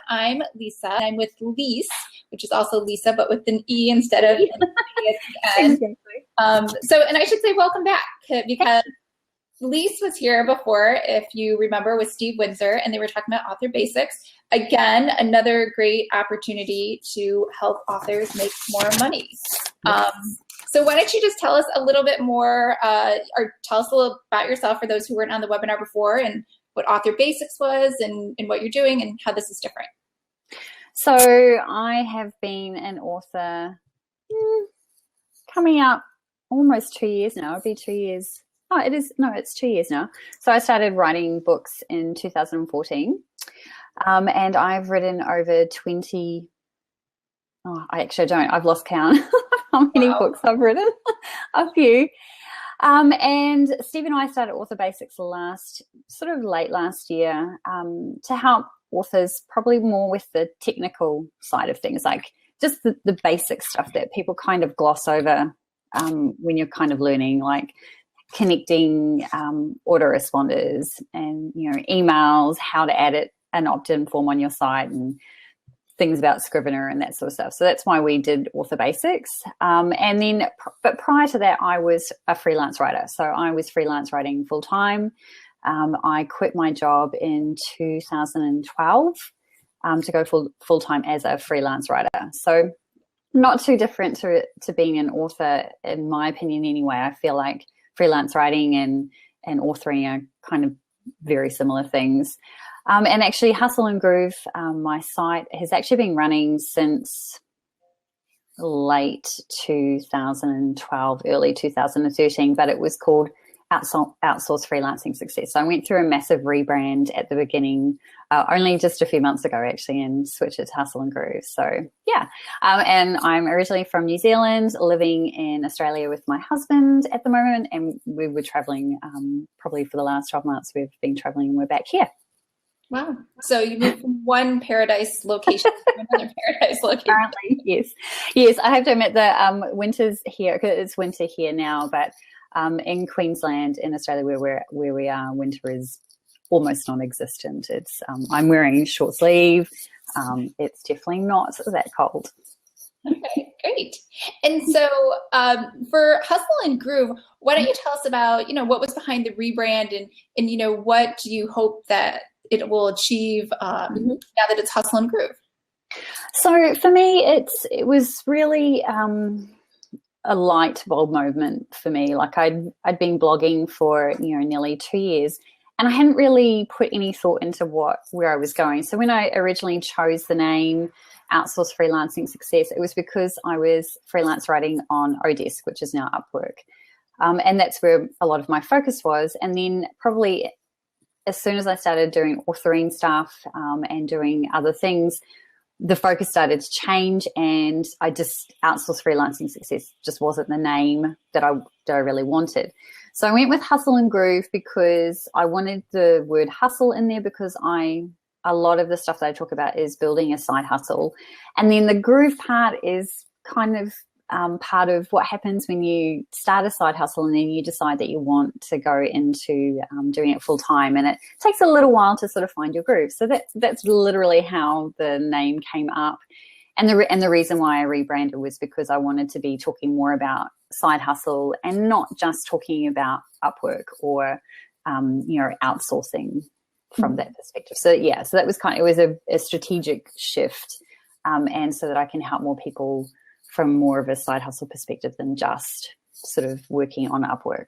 I'm Lisa. I'm with Lise, which is also Lisa, but with an E instead of an E at the end. And I should say welcome back, because Lise was here before, if you remember, with Steve Windsor, and they were talking about author basics. Again, another great opportunity to help authors make more money. So why don't you just tell us a little bit more, or tell us a little about yourself for those who weren't on the webinar before, and what Author Basics was, and what you're doing, and how this is different. So I have been an author coming up almost 2 years now. It'll be 2 years. Oh, it is. No, it's 2 years now. So I started writing books in 2014, and I've written over 20. Oh, I actually don't. I've lost count how many books I've written. A few. And Steve and I started Author Basics late last year, to help authors probably more with the technical side of things, like just the basic stuff that people kind of gloss over when you're kind of learning, like connecting autoresponders and, emails, how to edit an opt-in form on your site, and things about Scrivener and that sort of stuff. So that's why we did Author Basics. But prior to that, I was a freelance writer. So I was freelance writing full time. I quit my job in 2012 to go full time as a freelance writer. So not too different to being an author, in my opinion, anyway. I feel like freelance writing and authoring are kind of very similar things. And actually, Hustle and Groove, my site, has actually been running since late 2012, early 2013, but it was called Outsource Freelancing Success. So I went through a massive rebrand at the beginning, only just a few months ago, actually, and switched it to Hustle and Groove. So, yeah. And I'm originally from New Zealand, living in Australia with my husband at the moment, and we were traveling probably for the last 12 months. We've been traveling, and we're back here. Wow. So you moved from one paradise location to another paradise location. Apparently, yes. Yes, I have to admit that winter's here, because it's winter here now, but in Queensland, in Australia, where we are, winter is almost non-existent. It's I'm wearing short sleeve. It's definitely not that cold. Okay, great. And so for Hustle and Groove, why don't you tell us about, what was behind the rebrand, and what do you hope that it will achieve now that it's Hustle and Groove? So for me, it was really a light bulb moment for me. Like I'd been blogging for nearly 2 years, and I hadn't really put any thought into where I was going. So when I originally chose the name Outsource Freelancing Success, it was because I was freelance writing on Odesk, which is now Upwork, and that's where a lot of my focus was. And then probably as soon as I started doing authoring stuff and doing other things, the focus started to change, and Outsource Freelancing Success just wasn't the name that I really wanted. So I went with Hustle and Groove because I wanted the word hustle in there, because a lot of the stuff that I talk about is building a side hustle. And then the groove part is kind of part of what happens when you start a side hustle and then you decide that you want to go into doing it full time, and it takes a little while to sort of find your groove. So that's literally how the name came up, and the reason why I rebranded was because I wanted to be talking more about side hustle and not just talking about Upwork or outsourcing from that perspective. So yeah, so that was it was a strategic shift, and so that I can help more people from more of a side hustle perspective than just sort of working on Upwork.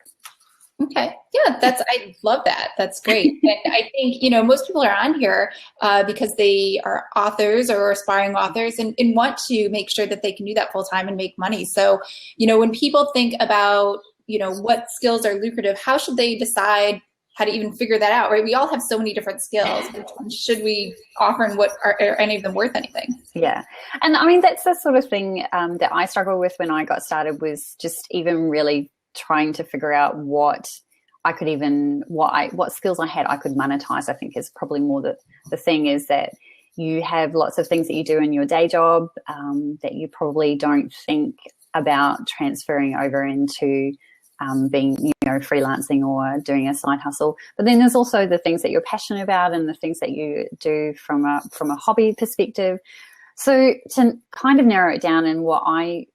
Okay. Yeah, I love that. That's great. And I think, most people are on here because they are authors or aspiring authors and want to make sure that they can do that full time and make money. So, when people think about, what skills are lucrative, how should they decide how to even figure that out, right? We all have so many different skills. Which one should we offer, and what are any of them worth anything? Yeah. And I mean, that's the sort of thing that I struggled with when I got started, was just even really trying to figure out what skills I had I could monetize. I think is probably more the thing is that you have lots of things that you do in your day job that you probably don't think about transferring over into being, freelancing or doing a side hustle. But then there's also the things that you're passionate about and the things that you do from a hobby perspective. So to kind of narrow it down, and what I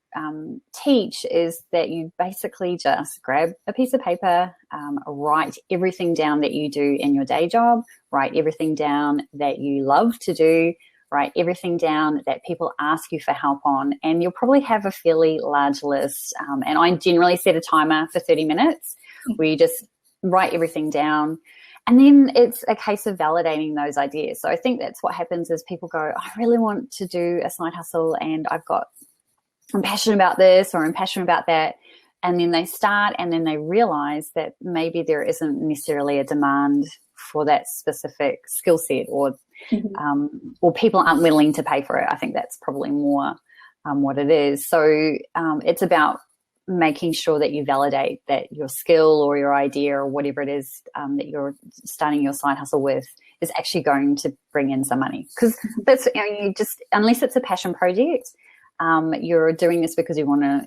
teach is that you basically just grab a piece of paper, write everything down that you do in your day job, write everything down that you love to do, write everything down that people ask you for help on, and you'll probably have a fairly large list. And I generally set a timer for 30 minutes where you just write everything down. And then it's a case of validating those ideas. So I think that's what happens is people go, I really want to do a side hustle and I'm passionate about this or I'm passionate about that. And then they start and then they realize that maybe there isn't necessarily a demand for that specific skill set, or people aren't willing to pay for it. I think that's probably more what it is. So it's about making sure that you validate that your skill or your idea or whatever it is that you're starting your side hustle with is actually going to bring in some money. Because that's, you just, unless it's a passion project, you're doing this because you want to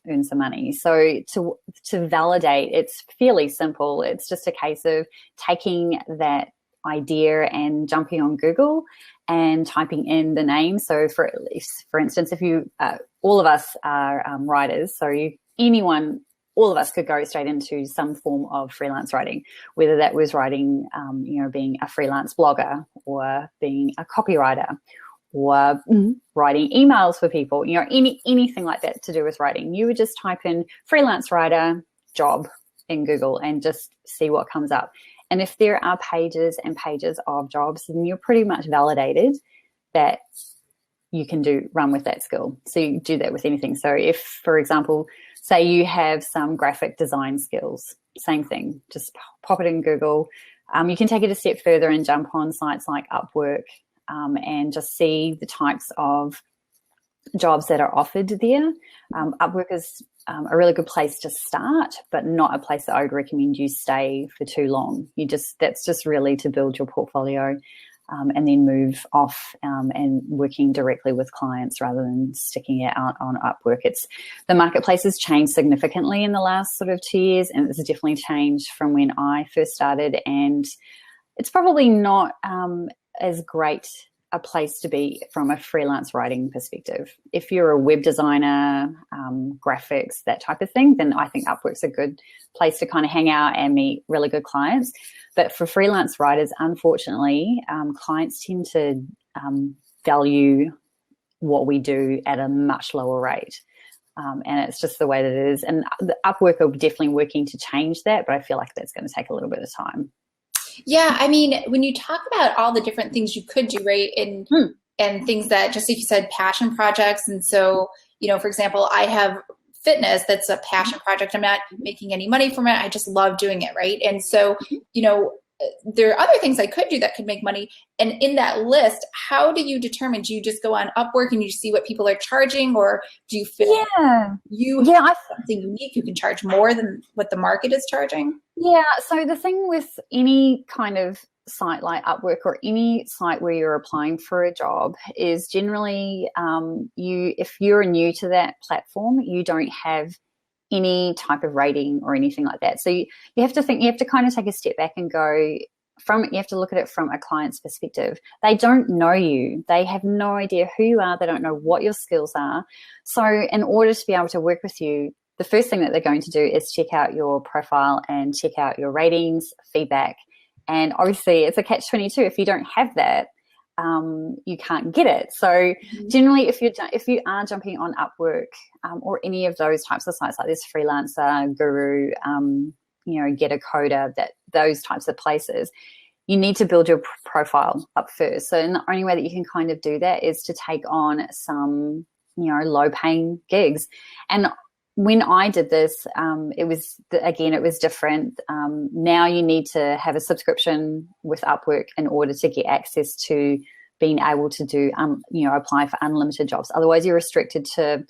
earn some money. So to validate, it's fairly simple. It's just a case of taking that idea and jumping on Google and typing in the name. So for instance, if you all of us are writers, so all of us could go straight into some form of freelance writing, whether that was writing, being a freelance blogger or being a copywriter or writing emails for people, anything like that to do with writing. You would just type in freelance writer job in Google and just see what comes up. And if there are pages and pages of jobs, then you're pretty much validated that you can run with that skill. So you do that with anything. So if, for example, say you have some graphic design skills, same thing, just pop it in Google. You can take it a step further and jump on sites like Upwork and just see the types of jobs that are offered there. Upwork is a really good place to start, but not a place that I would recommend you stay for too long. That's just really to build your portfolio and then move off and working directly with clients rather than sticking it out on Upwork. The marketplace has changed significantly in the last sort of 2 years, and it's definitely changed from when I first started, and it's probably not as great a place to be from a freelance writing perspective. If you're a web designer, graphics, that type of thing, then I think Upwork's a good place to kind of hang out and meet really good clients. But for freelance writers, unfortunately, clients tend to value what we do at a much lower rate. And it's just the way that it is. And the Upwork are definitely working to change that, but I feel like that's going to take a little bit of time. Yeah, I mean, when you talk about all the different things you could do, right, and things that, just like you said, passion projects. And so, for example, I have fitness that's a passion project. I'm not making any money from it. I just love doing it, right? And so, there are other things I could do that could make money. And in that list, how do you determine? Do you just go on Upwork and you see what people are charging, or do you feel you have something unique, you can charge more than what the market is charging? Yeah, so the thing with any kind of site like Upwork or any site where you're applying for a job is generally if you're new to that platform, you don't have any type of rating or anything like that. So you have to kind of take a step back and you have to look at it from a client's perspective. They don't know you. They have no idea who you are. They don't know what your skills are. So in order to be able to work with you, the first thing that they're going to do is check out your profile and check out your ratings, feedback. And obviously it's a catch-22. If you don't have that, you can't get it. So generally, if you are jumping on Upwork or any of those types of sites like this, Freelancer, Guru, Get a Coder, those types of places, you need to build your profile up first. So the only way that you can kind of do that is to take on some, low-paying gigs. And when I did this, it was different. Now you need to have a subscription with Upwork in order to get access to being able to do, apply for unlimited jobs. Otherwise, you're restricted to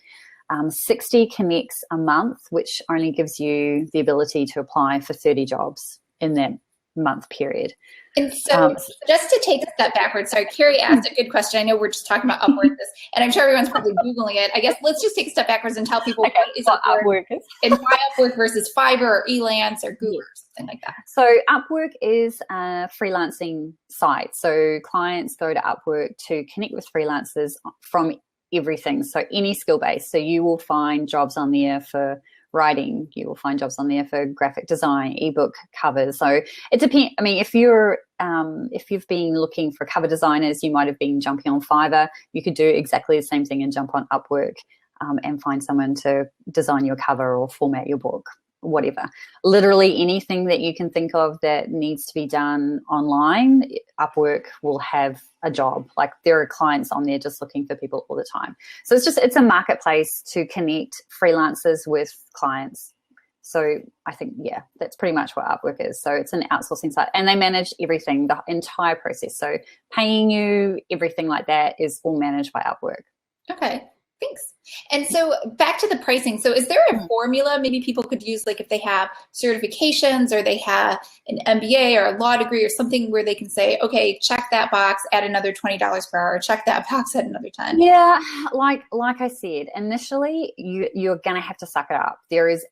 60 connects a month, which only gives you the ability to apply for 30 jobs in that month period. And so just to take a step backwards, sorry, Carrie asked a good question. I know we're just talking about Upwork, and I'm sure everyone's probably Googling it. I guess let's just take a step backwards and tell people what is Upwork and why Upwork versus Fiverr or Elance or Google or something like that. So Upwork is a freelancing site. So clients go to Upwork to connect with freelancers from everything. So any skill base. So you will find jobs on there for writing, you will find jobs on there for graphic design, ebook covers. So it depends. I mean, if you've been looking for cover designers, you might have been jumping on Fiverr. You could do exactly the same thing and jump on Upwork and find someone to design your cover or format your book, whatever. Literally anything that you can think of that needs to be done online, Upwork will have a job. Like there are clients on there just looking for people all the time. So it's a marketplace to connect freelancers with clients. So I think, that's pretty much what Upwork is. So it's an outsourcing site and they manage everything, the entire process. So paying you, everything like that is all managed by Upwork. Okay. Thanks. And so back to the pricing. So is there a formula maybe people could use, like if they have certifications or they have an MBA or a law degree or something where they can say, okay, check that box, add another $20 per hour, check that box, add another 10? Yeah, like I said, initially you're going to have to suck it up. There is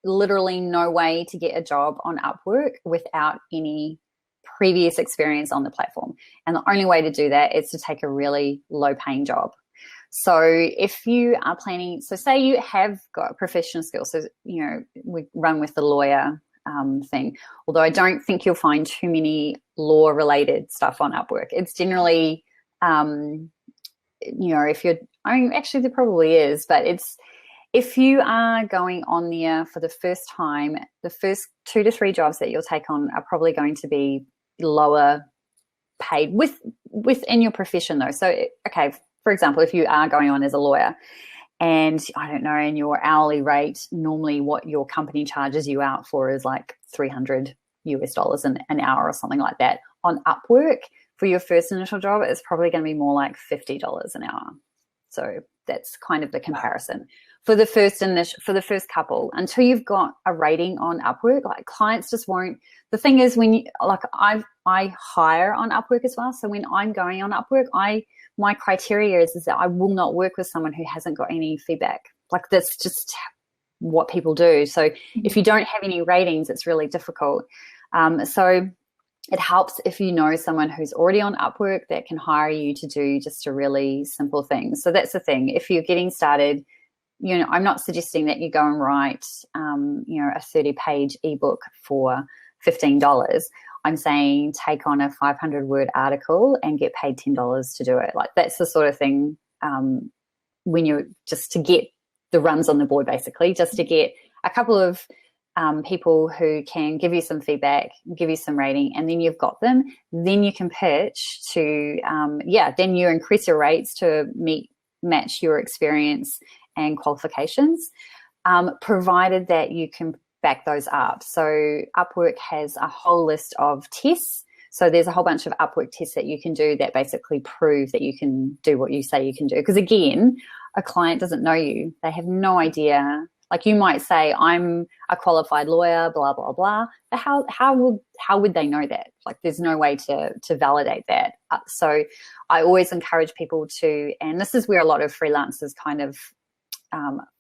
literally no way to get a job on Upwork without any previous experience on the platform. And the only way to do that is to take a really low paying job. So if you are planning, so say you have got professional skills, so, we run with the lawyer thing, although I don't think you'll find too many law related stuff on Upwork. It's generally, actually there probably is, but if you are going on there for the first time, the first 2 to 3 jobs that you'll take on are probably going to be lower paid within your profession though. So, okay, for example, if you are going on as a lawyer and I don't know, in your hourly rate, normally what your company charges you out for is like $300 an hour or something like that. On Upwork for your first initial job, it's probably going to be more like $50 an hour. So that's kind of the comparison. For the first couple, until you've got a rating on Upwork, like clients just won't. The thing is, when you I hire on Upwork as well. So when I'm going on Upwork, my criteria is that I will not work with someone who hasn't got any feedback. Like that's just what people do. So if you don't have any ratings, it's really difficult. So it helps if you know someone who's already on Upwork that can hire you to do just a really simple thing. So that's the thing. If you're getting started, I'm not suggesting that you go and write, a 30-page ebook for $15. I'm saying take on a 500-word article and get paid $10 to do it. Like that's the sort of thing when you're just to get the runs on the board, basically, just to get a couple of people who can give you some feedback, give you some rating, and then you've got them. Then you can pitch to, then you increase your rates to match your experience and qualifications, provided that you can back those up. So Upwork has a whole list of tests. So there's a whole bunch of Upwork tests that you can do that basically prove that you can do what you say you can do. Because again, a client doesn't know you. They have no idea. Like you might say, I'm a qualified lawyer, blah, blah, blah. But how would they know that? Like there's no way to validate that. So I always encourage people to, and this is where a lot of freelancers kind of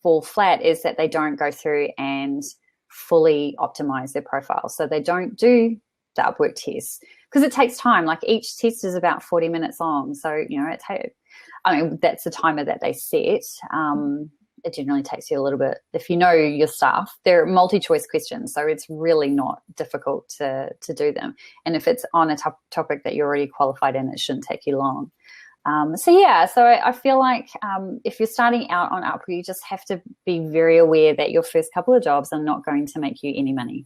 fall flat, is that they don't go through and fully optimize their profile. So they don't do the Upwork tests because it takes time. Like each test is about 40 minutes long. So, that's the timer that they set. It generally takes you a little bit. If you know your stuff, they're multi-choice questions. So it's really not difficult to do them. And if it's on a topic that you're already qualified in, it shouldn't take you long. So I feel like if you're starting out on Upwork, you just have to be very aware that your first couple of jobs are not going to make you any money.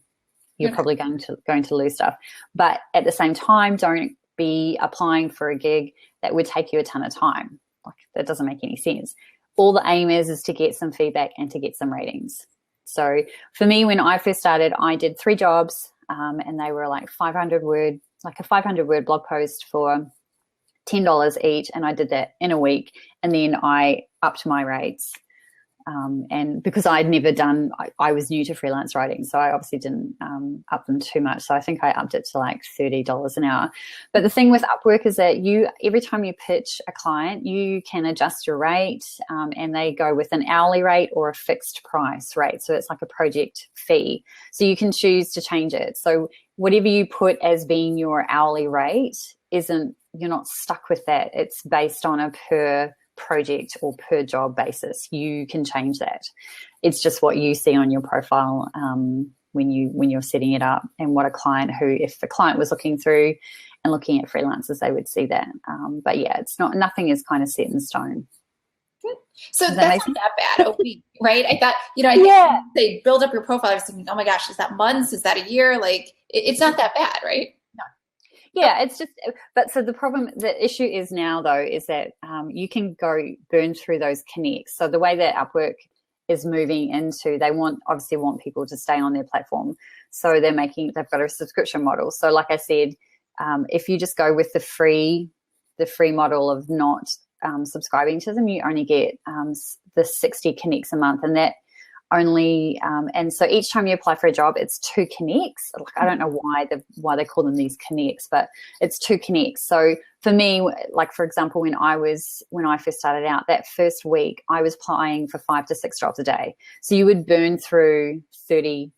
You're probably going to lose stuff. But at the same time, don't be applying for a gig that would take you a ton of time. Like that doesn't make any sense. All the aim is to get some feedback and to get some ratings. So for me, when I first started, I did 3 jobs and they were like a 500-word blog post for $10 each, and I did that in a week, and then I upped my rates And because I'd never done, I was new to freelance writing, so I obviously didn't up them too much. So I think I upped it to like $30 an hour. But the thing with Upwork is that every time you pitch a client, you can adjust your rate, and they go with an hourly rate or a fixed price rate. So it's like a project fee. So you can choose to change it. So whatever you put as being your hourly rate you're not stuck with that. It's based on a per project or per job basis. You can change that. It's just what you see on your profile when you're setting it up, and what a client if the client was looking through and looking at freelancers, they would see that. But yeah, nothing is kind of set in stone. So that's not that bad, right? I thought, I think they build up your profile. I was thinking, oh my gosh, is that months? Is that a year? Like, it's not that bad, right? No. Yeah, it's just, but so the issue is now though, is that you can go burn through those connects. So the way that Upwork is moving into, they obviously want people to stay on their platform. So they've got a subscription model. So like I said, if you just go with the free model of not subscribing to them, you only get the 60 connects a month, and that only and so each time you apply for a job, it's 2 connects. Like, I don't know why they call them these connects, but it's 2 connects. So for me, like for example, when I first started out, that first week I was applying for 5 to 6 jobs a day. So you would burn through 30,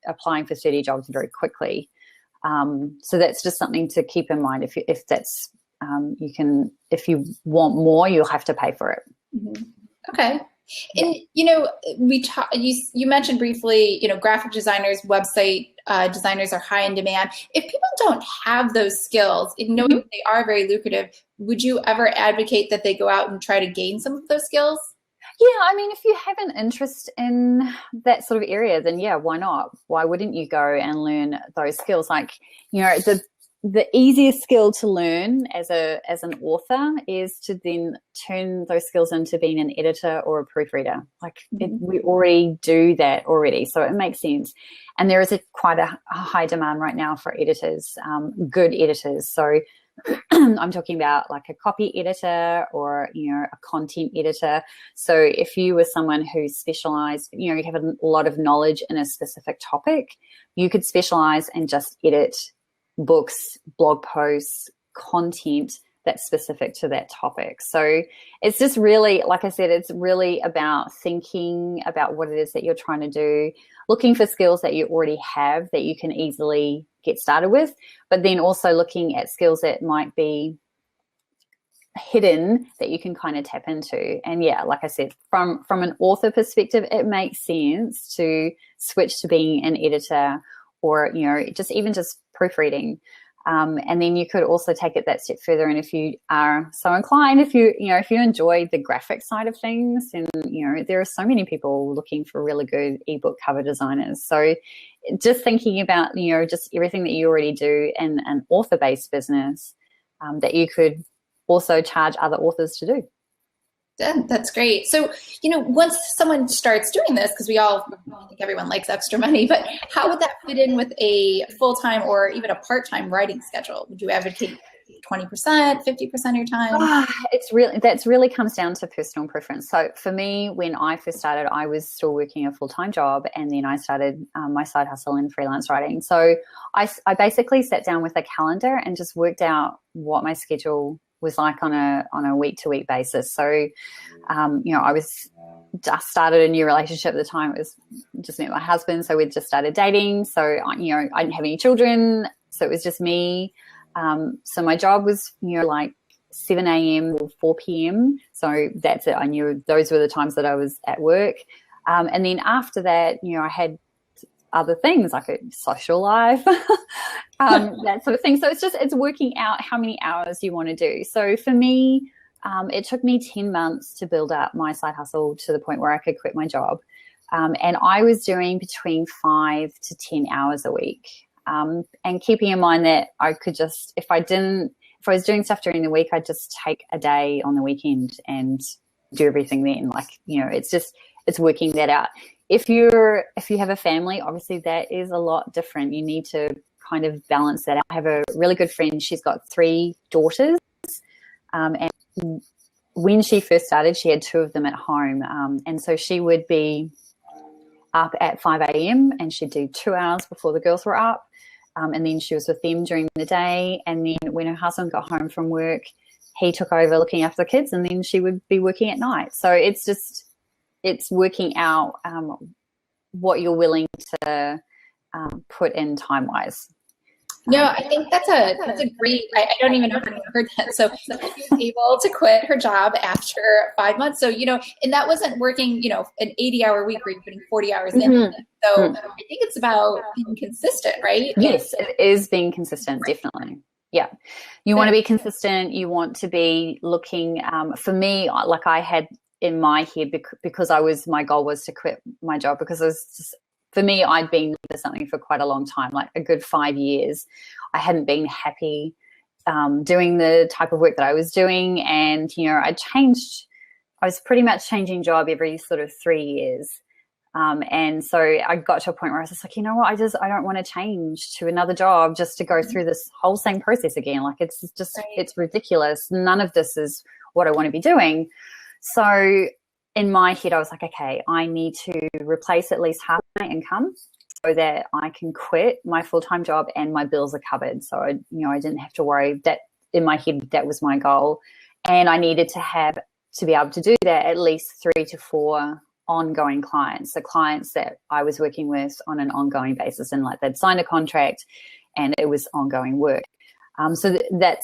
applying for 30 jobs very quickly. So that's just something to keep in mind. If that's if you want more, you'll have to pay for it. Mm-hmm. Okay. And, you mentioned briefly, graphic designers, website designers are high in demand. If people don't have those skills, and knowing that they are very lucrative, would you ever advocate that they go out and try to gain some of those skills? Yeah, I mean, if you have an interest in that sort of area, then yeah, why not? Why wouldn't you go and learn those skills? Like, the easiest skill to learn as an author is to then turn those skills into being an editor or a proofreader. Like, we already do that already, so it makes sense. And there is quite a high demand right now for editors, good editors. So I'm talking about like a copy editor or, a content editor. So if you were someone who specialized, you have a lot of knowledge in a specific topic, you could specialize and just edit books, blog posts, content that's specific to that topic. So it's just really, like I said, it's really about thinking about what it is that you're trying to do, looking for skills that you already have that you can easily get started with, but then also looking at skills that might be hidden that you can kind of tap into. And yeah, like I said, from an author perspective, it makes sense to switch to being an editor or, just proofreading. And then you could also take it that step further. And if you are so inclined, if you enjoy the graphic side of things, and, there are so many people looking for really good ebook cover designers. So just thinking about, just everything that you already do in an author-based business that you could also charge other authors to do. That's great. So, once someone starts doing this, because I think everyone likes extra money, but how would that fit in with a full-time or even a part-time writing schedule? Would you advocate 20%, 50% of your time? That's really comes down to personal preference. So for me, when I first started, I was still working a full-time job, and then I started my side hustle in freelance writing. So I basically sat down with a calendar and just worked out what my schedule was like on a week-to-week basis. So, I was just started a new relationship at the time. It was just met my husband, so we'd just started dating. So, I didn't have any children, so it was just me. So my job was, like 7 a.m. or 4 p.m. So that's it. I knew those were the times that I was at work. And then after that, I had other things like a social life, that sort of thing. So it's working out how many hours you want to do. So for me, it took me 10 months to build up my side hustle to the point where I could quit my job. And I was doing between 5 to 10 hours a week. And keeping in mind that I could just, if I was doing stuff during the week, I'd just take a day on the weekend and do everything then. Like, it's working that out. If you have a family, obviously that is a lot different. You need to kind of balance that out. I have a really good friend. She's got 3 daughters, and when she first started, she had 2 of them at home. And so she would be up at 5 a.m. and she'd do 2 hours before the girls were up. And then she was with them during the day. And then when her husband got home from work, he took over looking after the kids, and then she would be working at night. So it's working out what you're willing to put in time-wise. No, I think that's a great, I don't even know if I've heard that. So she was able to quit her job after 5 months. So, and that wasn't working, an 80-hour week where you're putting 40 hours in. So I think it's about being consistent, right? Yes, it is being consistent, definitely. Yeah. You want to be consistent. You want to be looking, for me, like I had in my head, because my goal was to quit my job, because it was just, for me, I'd been for something for quite a long time, like a good 5 years. I hadn't been happy doing the type of work that I was doing. And, I was pretty much changing job every sort of 3 years. And so I got to a point where I was just like, you know what, I don't want to change to another job just to go through this whole same process again. Like it's just, it's ridiculous. None of this is what I want to be doing. So in my head, I was like, okay, I need to replace at least half my income so that I can quit my full-time job and my bills are covered. So, I didn't have to worry. That in my head, that was my goal. And I needed to be able to do that at least 3 to 4 ongoing clients. So clients that I was working with on an ongoing basis, and like they'd signed a contract and it was ongoing work. So that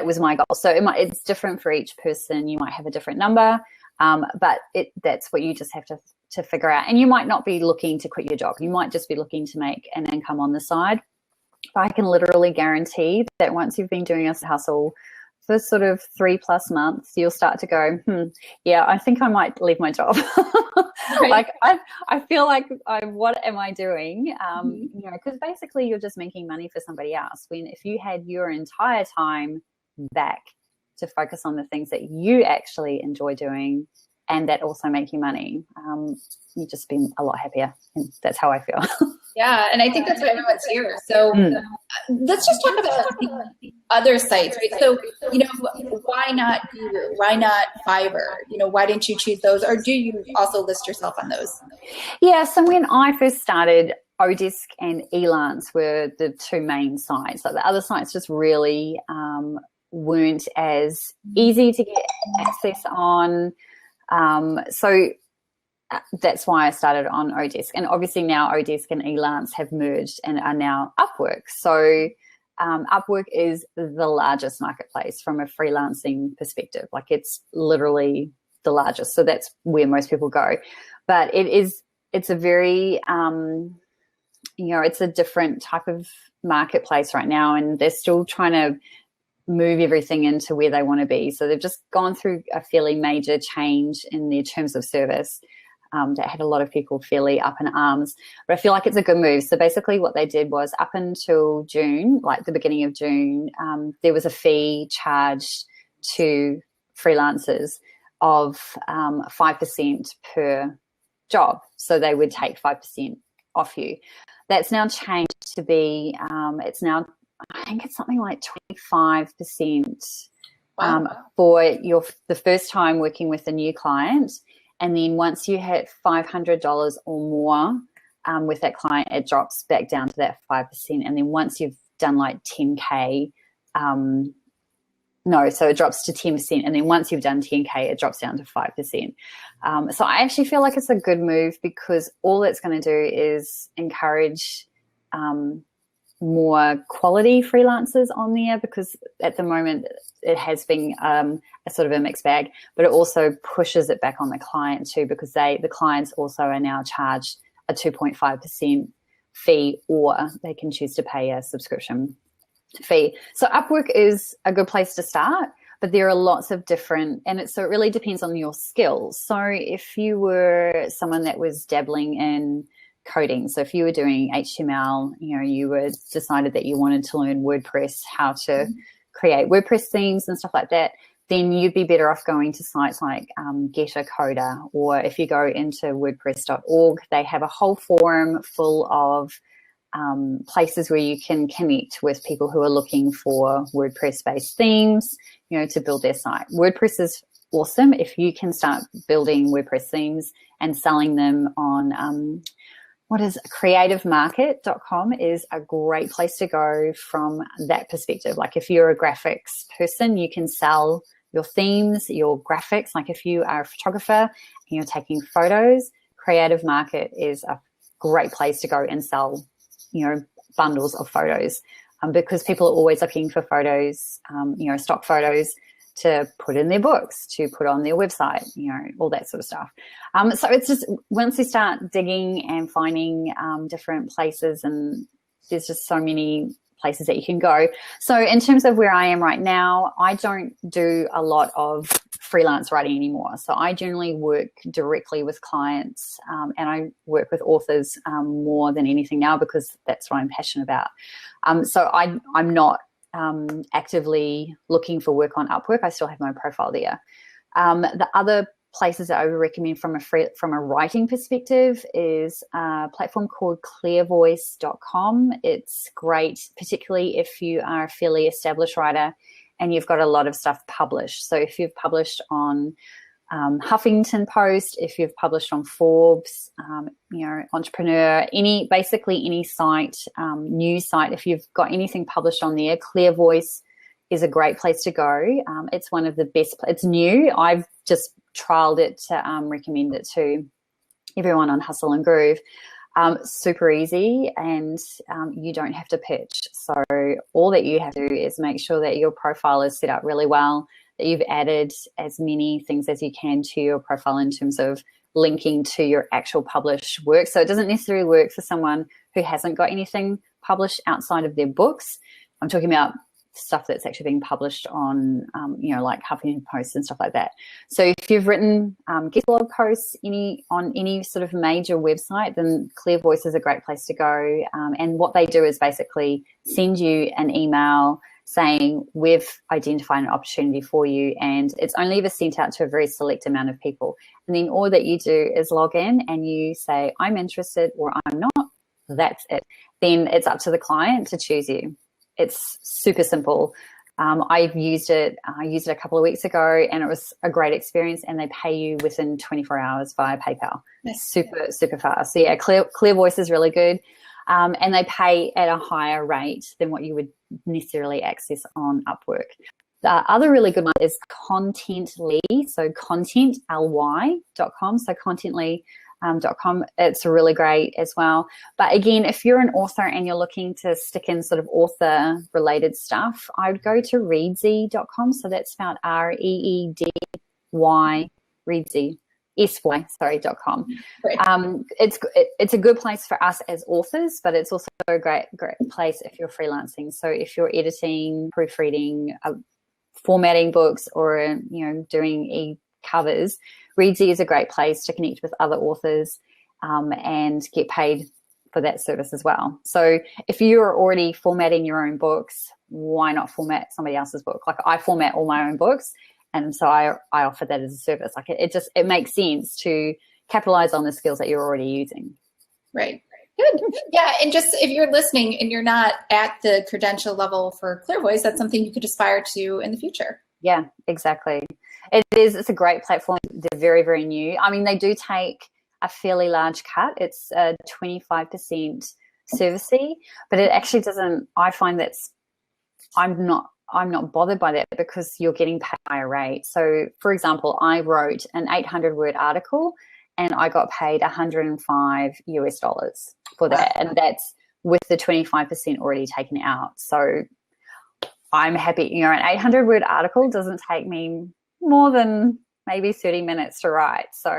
was my goal. So it's different for each person. You might have a different number. But that's what you just have to figure out. And you might not be looking to quit your job. You might just be looking to make an income on the side. But I can literally guarantee that once you've been doing a hustle for sort of 3+ months, you'll start to go, yeah, I think I might leave my job. Right. Like I feel like what am I doing? Because basically you're just making money for somebody else. If you had your entire time back to focus on the things that you actually enjoy doing and that also make you money, you'd just be a lot happier. And that's how I feel. Yeah, and I think that's what everyone's here. So let's just talk about the other sites, right? So, why not Guru? Why not Fiverr? Why didn't you choose those? Or do you also list yourself on those? Yeah, so when I first started, Odesk and Elance were the 2 main sites. Like the other sites just really weren't as easy to get access on. So that's why I started on Odesk. And obviously now Odesk and Elance have merged and are now Upwork. So Upwork is the largest marketplace from a freelancing perspective. Like it's literally the largest. So that's where most people go. But it's a very, it's a different type of marketplace right now. And they're still trying to move everything into where they want to be. So they've just gone through a fairly major change in their terms of service that had a lot of people fairly up in arms. But I feel like it's a good move. So basically what they did was up until June, like the beginning of June, there was a fee charged to freelancers of 5% per job. So they would take 5% off you. That's now changed to be, it's now, I think it's something like 25% for the first time working with a new client. And then once you hit $500 or more with that client, it drops back down to that 5%. And then once you've done like 10K, so it drops to 10%. And then once you've done 10K, it drops down to 5%. So I actually feel like it's a good move because all it's going to do is encourage more quality freelancers on there, because at the moment it has been a sort of a mixed bag, but it also pushes it back on the client too, because the clients also are now charged a 2.5% fee, or they can choose to pay a subscription fee. So Upwork is a good place to start, but there are lots of different, so it really depends on your skills. So if you were someone that was dabbling in coding, so if you were doing HTML, you were decided that you wanted to learn WordPress, how to create WordPress themes and stuff like that, then you'd be better off going to sites like Get a Coder. Or if you go into wordpress.org, they have a whole forum full of places where you can connect with people who are looking for WordPress-based themes. to build their site. WordPress is awesome if you can start building WordPress themes and selling them on creativemarket.com is a great place to go from that perspective. Like if you're a graphics person, you can sell your themes, your graphics. Like if you are a photographer and you're taking photos, Creative Market is a great place to go and sell, bundles of photos, because people are always looking for photos, stock photos to put in their books, to put on their website, all that sort of stuff. So it's just once you start digging and finding different places, and there's just so many places that you can go. So in terms of where I am right now, I don't do a lot of freelance writing anymore. So I generally work directly with clients, and I work with authors more than anything now because that's what I'm passionate about. So I'm not actively looking for work on Upwork. I still have my profile there. The other places that I would recommend from a writing perspective is a platform called clearvoice.com. It's great, particularly if you are a fairly established writer and you've got a lot of stuff published. So if you've published on Huffington Post, if you've published on Forbes, Entrepreneur, basically any site, news site, if you've got anything published on there, Clearvoice is a great place to go. It's one of the best. It's new. I've just trialed it to recommend it to everyone on Hustle and Groove. Super easy, and you don't have to pitch. So all that you have to do is make sure that your profile is set up really well, that you've added as many things as you can to your profile in terms of linking to your actual published work. So it doesn't necessarily work for someone who hasn't got anything published outside of their books. I'm talking about stuff that's actually being published on, like Huffington Post and stuff like that. So if you've written guest blog posts on any sort of major website, then Clearvoice is a great place to go. And what they do is basically send you an email saying, we've identified an opportunity for you, and it's only ever sent out to a very select amount of people. And then all that you do is log in and you say, I'm interested or I'm not. That's it. Then it's up to the client to choose you. It's super simple. I've used it. I used it a couple of weeks ago, and it was a great experience. And they pay you within 24 hours via PayPal. That's super, super fast. So yeah, Clearvoice is really good, and they pay at a higher rate than what you would necessarily access on Upwork. The other really good one is Contently. So contently.com. So contently.com. It's really great as well. But again, if you're an author and you're looking to stick in sort of author related stuff, I would go to reedsy.com. So that's spelled REEDY, Reedsy, SY.com. It's a good place for us as authors, but it's also a great place if you're freelancing. So if you're editing, proofreading, formatting books, or doing e-covers, Reedsy is a great place to connect with other authors and get paid for that service as well. So if you're already formatting your own books, why not format somebody else's book? Like I format all my own books, and so I offer that as a service. Like it makes sense to capitalize on the skills that you're already using. Right. Good. Yeah. And just if you're listening and you're not at the credential level for Clearvoice, that's something you could aspire to in the future. Yeah, exactly. It's a great platform. They're very, very new. I mean, they do take a fairly large cut. It's a 25% service fee, but it actually doesn't, I find I'm not bothered by that because you're getting paid a higher rate. So for example, I wrote an 800-word article and I got paid $105 for that. And that's with the 25% already taken out. So I'm happy, an 800-word article doesn't take me more than maybe 30 minutes to write. So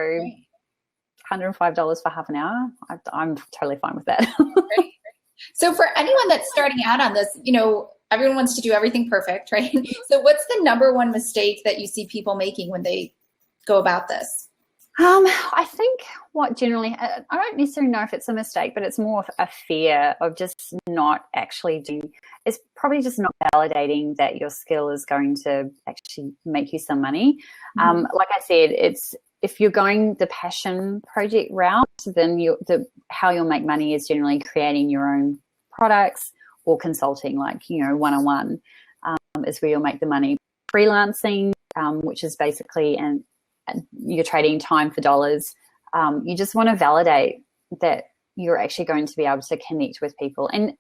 $105 for half an hour, I'm totally fine with that. Right. So for anyone that's starting out on this, everyone wants to do everything perfect, right? So what's the number one mistake that you see people making when they go about this? I think what generally, I don't necessarily know if it's a mistake, but it's more of a fear of just not actually doing, it's probably just not validating that your skill is going to actually make you some money. Like I said, if you're going the passion project route, then how you'll make money is generally creating your own products or consulting, like, one-on-one is where you'll make the money. freelancing, which is basically you're trading time for dollars. You just want to validate that you're actually going to be able to connect with people. And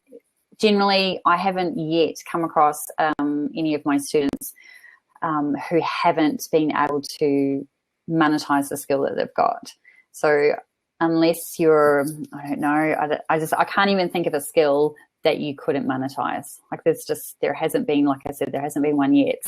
generally, I haven't yet come across any of my students who haven't been able to monetize the skill that they've got. So unless you're, I don't know, I can't even think of a skill that you couldn't monetize. Like there hasn't been, like I said, there hasn't been one yet.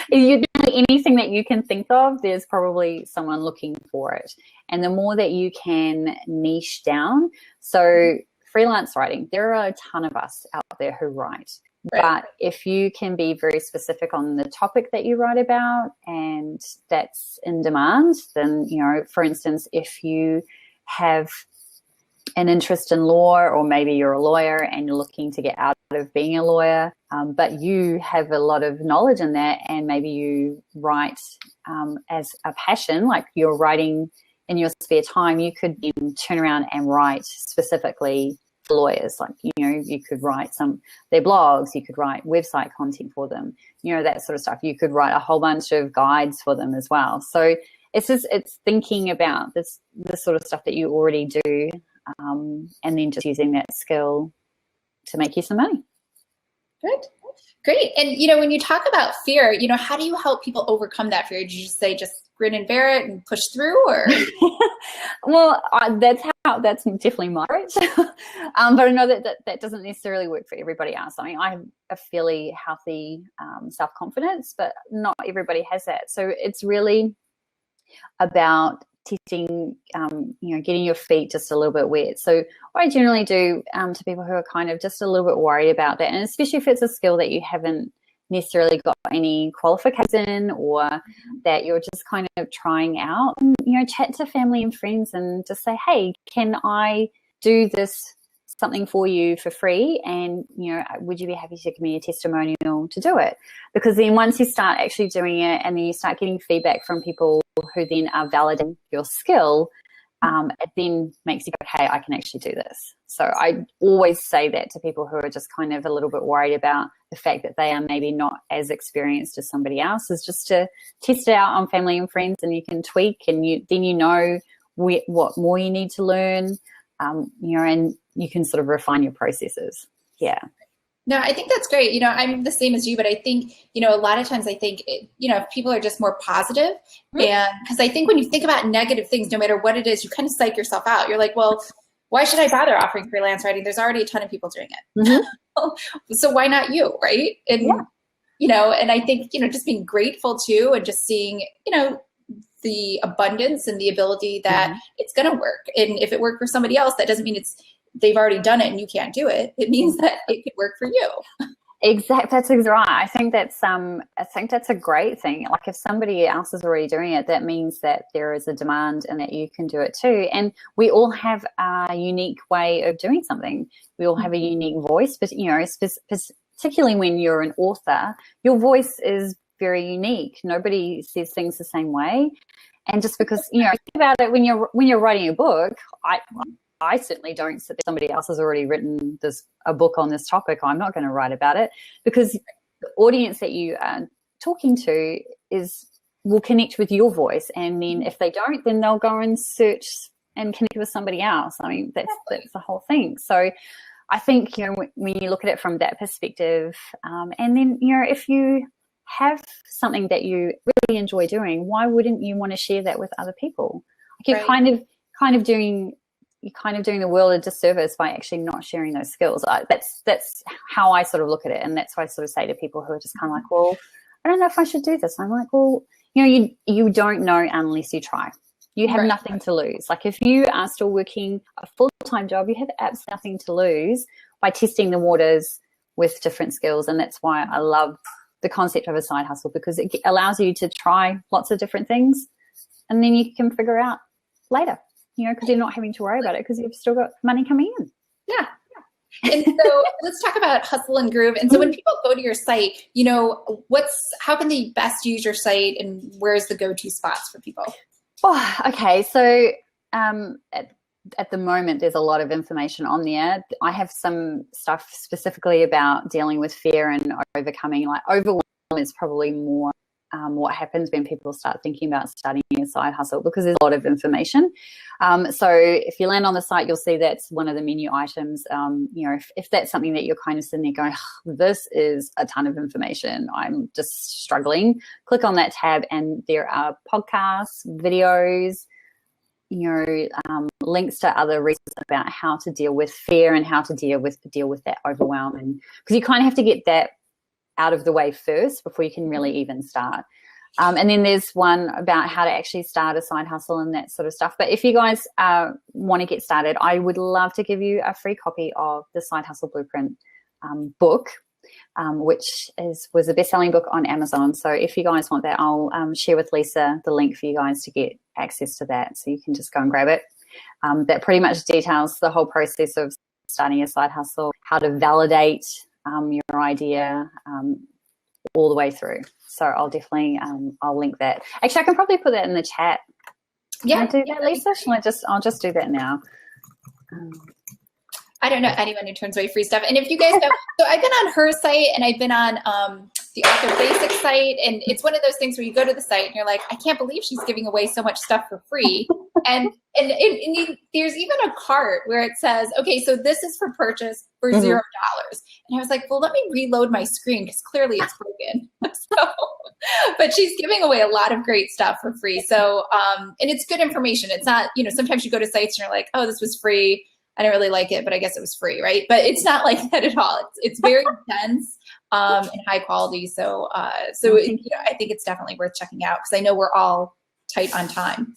If you do anything that you can think of, there's probably someone looking for it. And the more that you can niche down, so freelance writing, there are a ton of us out there who write. Right. But if you can be very specific on the topic that you write about and that's in demand, then, for instance, if you have an interest in law, or maybe you're a lawyer and you're looking to get out of being a lawyer, but you have a lot of knowledge in that, and maybe you write as a passion, like you're writing in your spare time, you could then turn around and write specifically for lawyers. Like, you could write their blogs, you could write website content for them, that sort of stuff. You could write a whole bunch of guides for them as well. So it's thinking about this sort of stuff that you already do, and then just using that skill to make you some money. Good. Great. And, when you talk about fear, how do you help people overcome that fear? Did you just say, just grin and bear it and push through, or? Well, that's definitely my approach. But I know that doesn't necessarily work for everybody else. I mean, I have a fairly healthy self-confidence, but not everybody has that. So it's really about testing, getting your feet just a little bit wet. So what I generally do to people who are kind of just a little bit worried about that, and especially if it's a skill that you haven't necessarily got any qualifications in, or that you're just kind of trying out, and, chat to family and friends and just say, hey, can I do this something for you for free? And, would you be happy to give me a testimonial to do it? Because then once you start actually doing it, and then you start getting feedback from people who then are validating your skill, it then makes you go, hey, I can actually do this. So I always say that to people who are just kind of a little bit worried about the fact that they are maybe not as experienced as somebody else, is just to test it out on family and friends, and you can tweak, and then what more you need to learn, and you can sort of refine your processes. Yeah. No, I think that's great. I'm the same as you, but I think, a lot of times I think, if people are just more positive, and because I think when you think about negative things, no matter what it is, you kind of psych yourself out. You're like, well, why should I bother offering freelance writing? There's already a ton of people doing it. So why not you, right? And, and I think, just being grateful too, and just seeing, the abundance and the ability that it's going to work. And if it worked for somebody else, that doesn't mean they've already done it and you can't do it. It means that it could work for you. Exactly. That's right. I think that's a great thing. Like, if somebody else is already doing it, that means that there is a demand and that you can do it too. And we all have a unique way of doing something. We all have a unique voice, but particularly when you're an author, your voice is very unique. Nobody says things the same way. And just because, think about it, when you're writing a book, I certainly don't sit there. Somebody else has already written a book on this topic. I'm not going to write about it, because the audience that you are talking to will connect with your voice. And then if they don't, then they'll go and search and connect with somebody else. I mean, that's the whole thing. So I think, when you look at it from that perspective, and then, if you have something that you really enjoy doing, why wouldn't you want to share that with other people? Like, you're kind of doing the world a disservice by actually not sharing those skills. That's how I sort of look at it, and that's why I sort of say to people who are just kind of like, well, I don't know if I should do this. I'm like, well, you don't know unless you try. You have nothing to lose. Like, if you are still working a full-time job, you have absolutely nothing to lose by testing the waters with different skills. And that's why I love the concept of a side hustle, because it allows you to try lots of different things, and then you can figure out later, because you're not having to worry about it, because you've still got money coming in. Yeah. And so let's talk about Hustle and Groove. And so when people go to your site, how can they best use your site, and where's the go-to spots for people? Oh, okay. So at the moment, there's a lot of information on there. I have some stuff specifically about dealing with fear and overcoming, like, overwhelm is probably more what happens when people start thinking about starting a side hustle, because there's a lot of information. So if you land on the site, you'll see that's one of the menu items. If that's something that you're kind of sitting there going, this is a ton of information, I'm just struggling, click on that tab and there are podcasts, videos, links to other resources about how to deal with fear and how to deal with that overwhelm. And because you kind of have to get that out of the way first before you can really even start. And then there's one about how to actually start a side hustle and that sort of stuff. But if you guys want to get started, I would love to give you a free copy of the Side Hustle Blueprint book, which was a best-selling book on Amazon. So if you guys want that, I'll share with Lisa the link for you guys to get access to that. So you can just go and grab it. That pretty much details the whole process of starting a side hustle, how to validate your idea all the way through. So I'll definitely I'll link that. Actually, I can probably put that in the chat. Yeah, do that, Lisa. I'll just do that now. I don't know anyone who turns away free stuff. And if you guys know, so I've been on her site and I've been on the Author Basic site, and it's one of those things where you go to the site and you're like, I can't believe she's giving away so much stuff for free. and there's even a cart where it says, okay, so this is for purchase for $0. And I was like, well, let me reload my screen because clearly it's broken. But she's giving away a lot of great stuff for free. So, and it's good information. It's not, sometimes you go to sites and you're like, oh, this was free. I didn't really like it, but I guess it was free, right? But it's not like that at all. It's very dense and high quality. So, I think it's definitely worth checking out because I know we're all tight on time.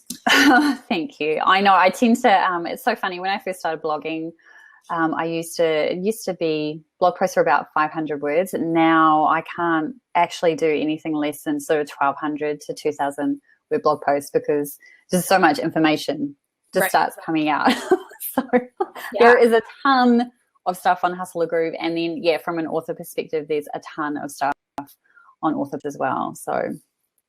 Thank you. I know I tend to. It's so funny when I first started blogging. It used to be blog posts were about 500 words. Now I can't actually do anything less than sort of 1,200 to 2,000 word blog posts because there's so much information just starts coming out. So there is a ton of stuff on Hustle Groove. And then, from an author perspective, there's a ton of stuff on authors as well. So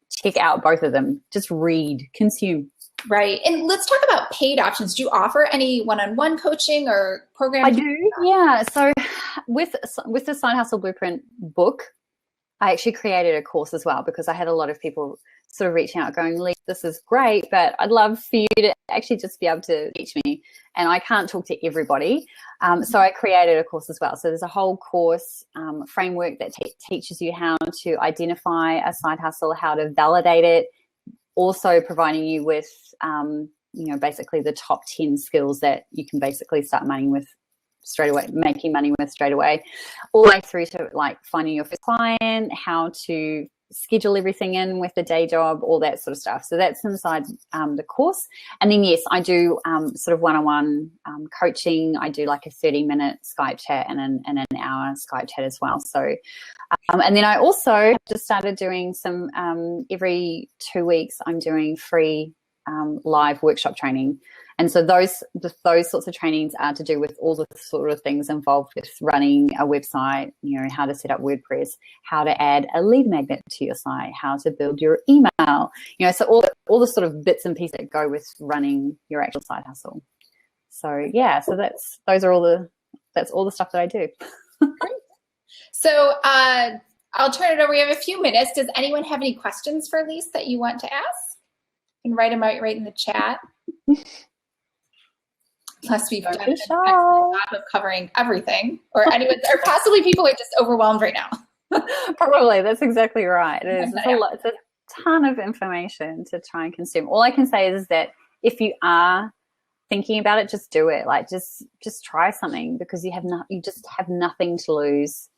check out both of them. Just read, consume. Right. And let's talk about paid options. Do you offer any one-on-one coaching or programs? I do. Yeah. So with the Side Hustle Blueprint book, I actually created a course as well because I had a lot of people sort of reaching out going, Lise, this is great, but I'd love for you to actually just be able to teach me. And I can't talk to everybody. So I created a course as well. So there's a whole course framework that teaches you how to identify a side hustle, how to validate it, also providing you with, basically the top 10 skills that you can basically start making money with straight away, all the way through to like finding your first client, how to schedule everything in with the day job, all that sort of stuff. So that's inside the course. And then, yes, I do sort of one-on-one coaching. I do like a 30-minute Skype chat and an hour Skype chat as well. So, and then I also just started doing some, every 2 weeks, I'm doing free live workshop training. And so those sorts of trainings are to do with all the sort of things involved with running a website, how to set up WordPress, how to add a lead magnet to your site, how to build your email, so all the sort of bits and pieces that go with running your actual side hustle. So that's all the stuff that I do. So I'll turn it over. We have a few minutes. Does anyone have any questions for Lise that you want to ask? You can write them out right in the chat. Plus, we've done an excellent job of covering everything, or possibly people are just overwhelmed right now. Probably, that's exactly right. It's a ton of information to try and consume. All I can say is that if you are thinking about it, just do it. Like just try something because you just have nothing to lose.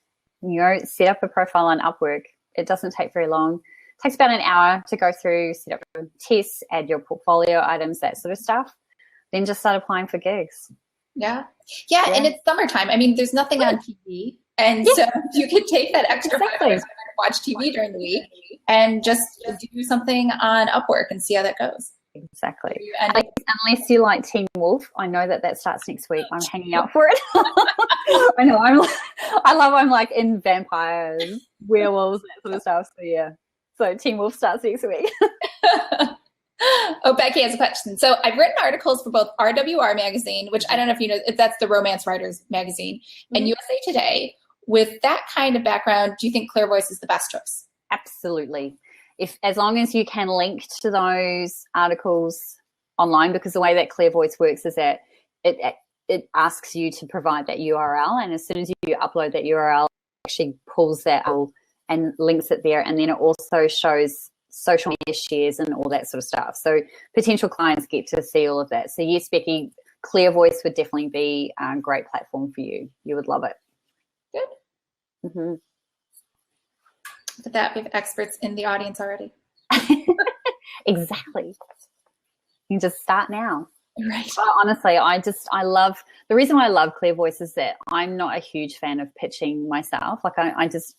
Set up a profile on Upwork. It doesn't take very long. It takes about an hour to go through, set up a test, add your portfolio items, that sort of stuff. Then just start applying for gigs. Yeah. And it's summertime. I mean, there's nothing on TV. And so you could take that extra 5 hours and watch TV during the week and just do something on Upwork and see how that goes. Exactly. Unless you like Teen Wolf, I know that starts next week. I'm hanging out for it. I know. I'm like in vampires, werewolves, that sort of stuff. So yeah. So Teen Wolf starts next week. Oh, Becky has a question. So I've written articles for both RWR magazine, which I don't know if you know, if that's the romance writers magazine, and USA Today. With that kind of background, do you think Clear Voice is the best choice? Absolutely. As long as you can link to those articles online, because the way that Clear Voice works is that it asks you to provide that URL, and as soon as you upload that URL, it actually pulls that and links it there, and then it also shows social media shares and all that sort of stuff. So potential clients get to see all of that. So yes, Becky, Clear Voice would definitely be a great platform for you. You would love it. Good. Mm-hmm. Look at that. We have experts in the audience already. Exactly. You just start now. Right. But honestly, I love, the reason why I love Clear Voice is that I'm not a huge fan of pitching myself. Like it's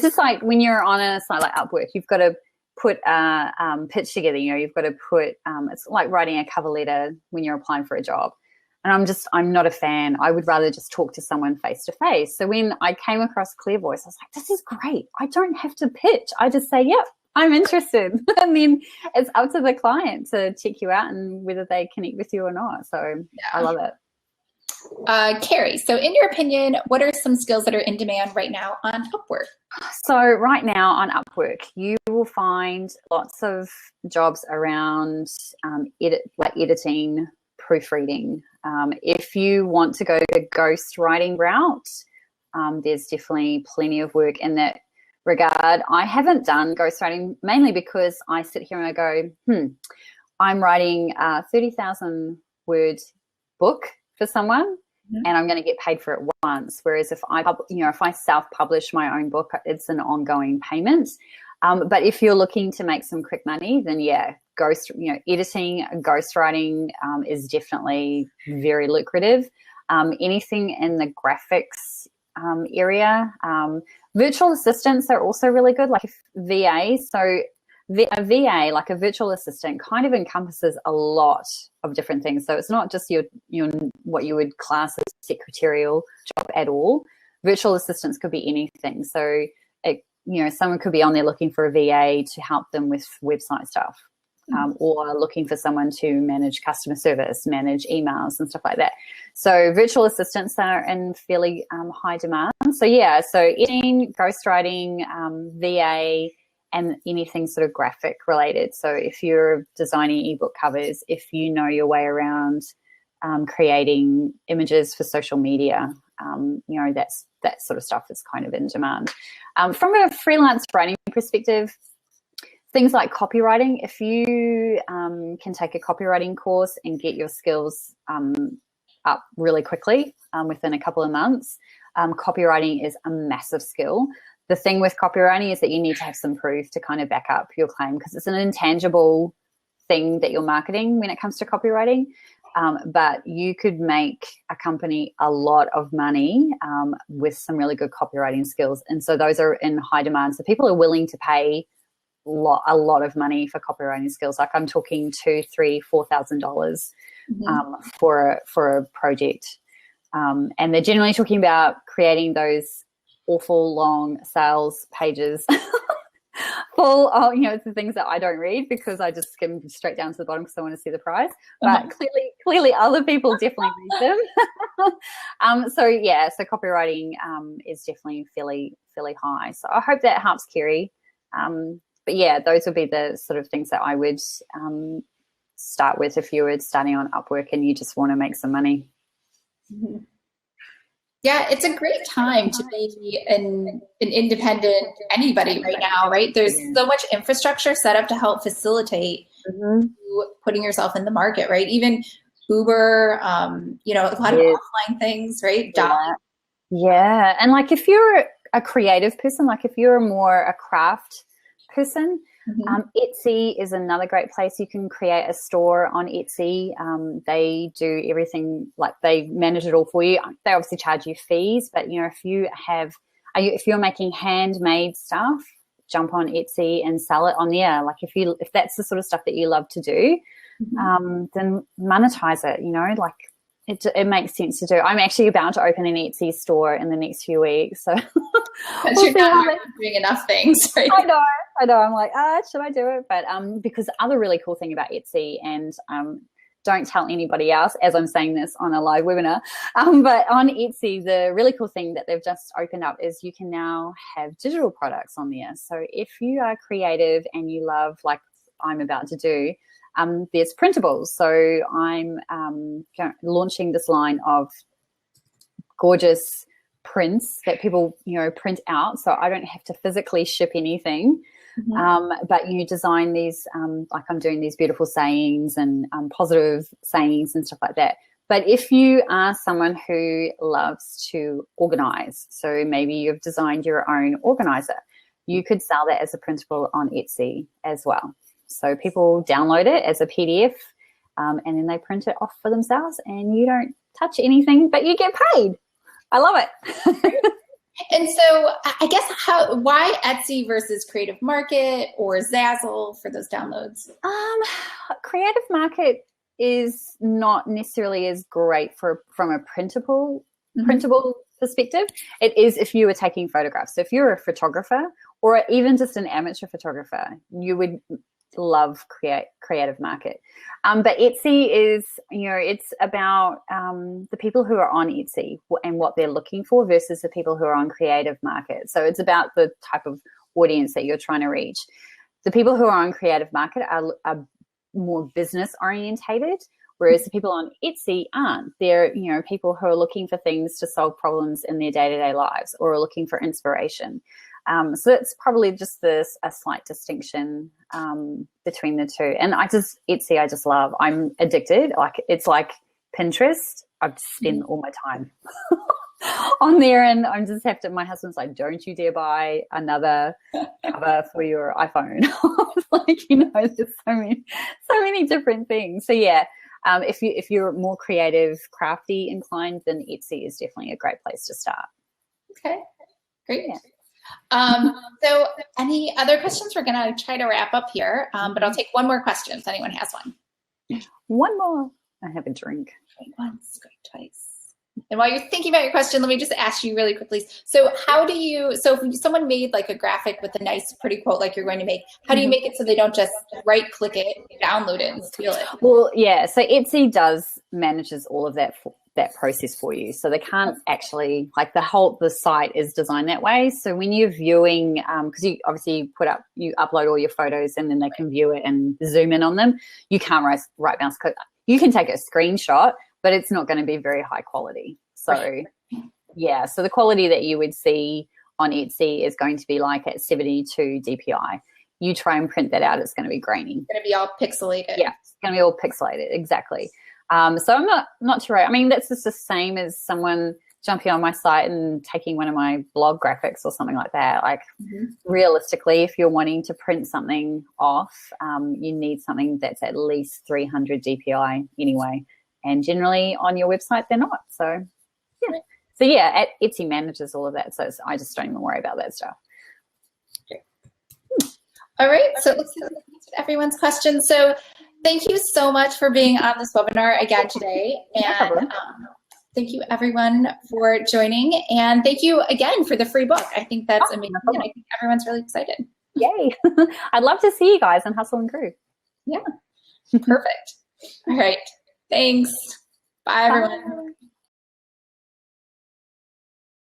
just like when you're on a site like Upwork, you've got to put a pitch together, you know, you've got to put, it's like writing a cover letter when you're applying for a job. And I'm not a fan. I would rather just talk to someone face to face. So when I came across Clear Voice, I was like, this is great. I don't have to pitch. I just say, yep, I'm interested. And then it's up to the client to check you out and whether they connect with you or not. So yeah. I love it. Carrie, so in your opinion, what are some skills that are in demand right now on Upwork? So right now on Upwork, you will find lots of jobs around editing, proofreading. If you want to go the ghostwriting route, there's definitely plenty of work in that regard. I haven't done ghostwriting mainly because I sit here and I go, I'm writing a 30,000 word book for someone, and I'm going to get paid for it once. Whereas if I self-publish my own book, it's an ongoing payment. But if you're looking to make some quick money, then yeah, editing, ghostwriting is definitely very lucrative. Anything in the graphics area, virtual assistants are also really good, like VA. So a VA, like a virtual assistant, kind of encompasses a lot of different things. So it's not just your what you would class as secretarial job at all. Virtual assistants could be anything. So someone could be on there looking for a VA to help them with website stuff, or looking for someone to manage customer service, manage emails and stuff like that. So virtual assistants are in fairly high demand. So yeah, so editing, ghostwriting, VA, and anything sort of graphic related. So if you're designing ebook covers, if you know your way around creating images for social media, that sort of stuff is kind of in demand. From a freelance writing perspective, things like copywriting, if you can take a copywriting course and get your skills up really quickly within a couple of months, copywriting is a massive skill. The thing with copywriting is that you need to have some proof to kind of back up your claim, because it's an intangible thing that you're marketing when it comes to copywriting. But you could make a company a lot of money with some really good copywriting skills. And so those are in high demand. So people are willing to pay a lot of money for copywriting skills. Like I'm talking $2,000, $3,000, $4,000 for a project. And they're generally talking about creating those awful long sales pages full of, it's the things that I don't read because I just skim straight down to the bottom because I want to see the price. But clearly other people definitely read them. So copywriting is definitely fairly high. So I hope that helps, Kerry. But yeah, those would be the sort of things that I would start with if you were starting on Upwork and you just want to make some money. Mm-hmm. Yeah, it's a great time to be an independent anybody right now, right? There's so much infrastructure set up to help facilitate putting yourself in the market, right? Even Uber, a lot of offline things, right? Yeah. And like if you're a creative person, like if you're more a craft person, Etsy is another great place. You can create a store on Etsy. They do everything, like they manage it all for you. They obviously charge you fees, but if you're making handmade stuff, jump on Etsy and sell it on there. Like if that's the sort of stuff that you love to do, then monetize it. Like it makes sense to do. I'm actually about to open an Etsy store in the next few weeks, so you're not doing enough things, right? I know. I'm like, should I do it? But because the other really cool thing about Etsy, and don't tell anybody else as I'm saying this on a live webinar. But on Etsy, the really cool thing that they've just opened up is you can now have digital products on there. So if you are creative and you love, like I'm about to do, there's printables. So I'm launching this line of gorgeous prints that people, print out. So I don't have to physically ship anything. But you design these, like I'm doing these beautiful sayings and positive sayings and stuff like that. But if you are someone who loves to organize, so maybe you've designed your own organizer, you could sell that as a printable on Etsy as well. So people download it as a PDF and then they print it off for themselves and you don't touch anything, but you get paid. I love it. And so I guess why Etsy versus Creative Market or Zazzle for those downloads? Creative Market is not necessarily as great from a printable perspective. It is if you were taking photographs. So if you're a photographer or even just an amateur photographer, you would love Creative Market. But Etsy is, it's about the people who are on Etsy and what they're looking for versus the people who are on Creative Market. So it's about the type of audience that you're trying to reach. The people who are on Creative Market are more business orientated, whereas the people on Etsy aren't. They're, people who are looking for things to solve problems in their day-to-day lives or are looking for inspiration. So it's probably just a slight distinction between the two. And Etsy, I just love. I'm addicted. It's like Pinterest. I just spend all my time on there, and I just have to. My husband's like, "Don't you dare buy another cover for your iPhone." There's so many different things. So yeah, if you're more creative, crafty inclined, then Etsy is definitely a great place to start. Okay, great. Yeah. So any other questions? We're going to try to wrap up here, but I'll take one more question if anyone has one. One more. I have a drink. Great once, great twice. And while you're thinking about your question, let me just ask you really quickly. So if someone made like a graphic with a nice, pretty quote like you're going to make, how do you make it so they don't just right click it, download it, and steal it? Well, yeah, so Etsy manages all of that process for you. So they can't actually, the site is designed that way. So when you're viewing, because you obviously you upload all your photos and then they can view it and zoom in on them, you can't right mouse click. You can take a screenshot, but it's not going to be very high quality. So yeah, so the quality that you would see on Etsy is going to be like at 72 DPI. You try and print that out, it's going to be grainy. It's going to be all pixelated. Yeah, it's going to be all pixelated, exactly. So I'm not too right. I mean, that's just the same as someone jumping on my site and taking one of my blog graphics or something like that. Realistically, if you're wanting to print something off, you need something that's at least 300 DPI anyway. And generally on your website, they're not. So, yeah. So, yeah, Etsy manages all of that. So I just don't even worry about that stuff. Okay. All right. So it looks like we answered everyone's questions. So thank you so much for being on this webinar again today. And thank you, everyone, for joining. And thank you again for the free book. I think that's amazing. And I think everyone's really excited. Yay. I'd love to see you guys on Hustle and Crew. Yeah. Perfect. All right. Thanks. Bye, everyone.